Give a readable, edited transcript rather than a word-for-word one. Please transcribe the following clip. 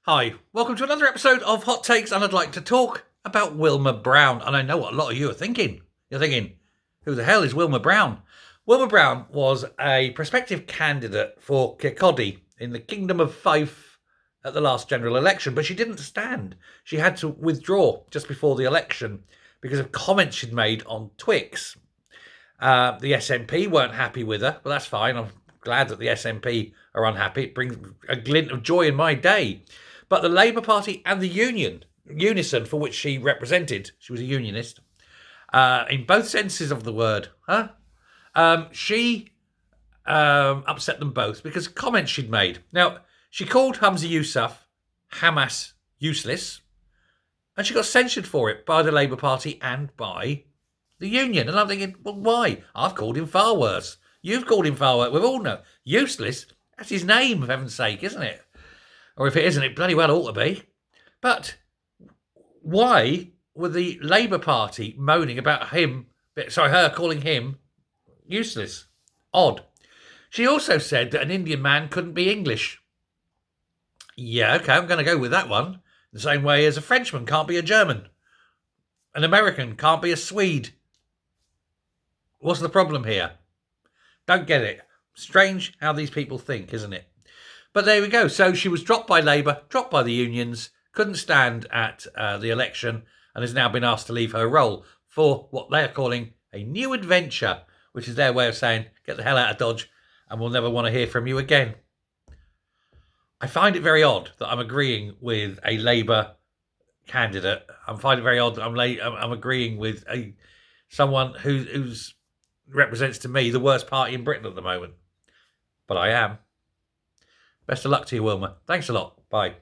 Hi, welcome to another episode of Hot Takes, and I'd like to talk about Wilma Brown. And I know what a lot of you are thinking. You're thinking, who the hell is Wilma Brown? Wilma Brown was a prospective candidate for Kirkcaldy in the Kingdom of Fife at the last general election, but she didn't stand. She had to withdraw just before the election because of comments she'd made on Twix. The SNP weren't happy with her, but that's fine. I'm glad that the SNP are unhappy. It brings a glint of joy in my day. But the Labour Party and the Unison, for which she represented, she was a unionist, in both senses of the word, she upset them both because comments she'd made. Now, she called Hamza Yousaf Hamas useless, and she got censured for it by the Labour Party and by the Union. And I'm thinking, well, why? I've called him far worse. You've called him far worse. We all know. Useless, that's his name, for heaven's sake, isn't it? Or if it isn't, it bloody well ought to be. But why were the Labour Party moaning about her calling him useless? Odd. She also said that an Indian man couldn't be English. Yeah, okay, I'm going to go with that one. The same way as a Frenchman can't be a German. An American can't be a Swede. What's the problem here? Don't get it. Strange how these people think, isn't it? But there we go. So she was dropped by Labour, dropped by the unions, couldn't stand at the election, and has now been asked to leave her role for what they're calling a new adventure, which is their way of saying, get the hell out of Dodge, and we'll never want to hear from you again. I find it very odd that I'm agreeing with a Labour candidate. I find it very odd that I'm agreeing with someone who's represents to me the worst party in Britain at the moment. But I am. Best of luck to you, Wilma. Thanks a lot. Bye.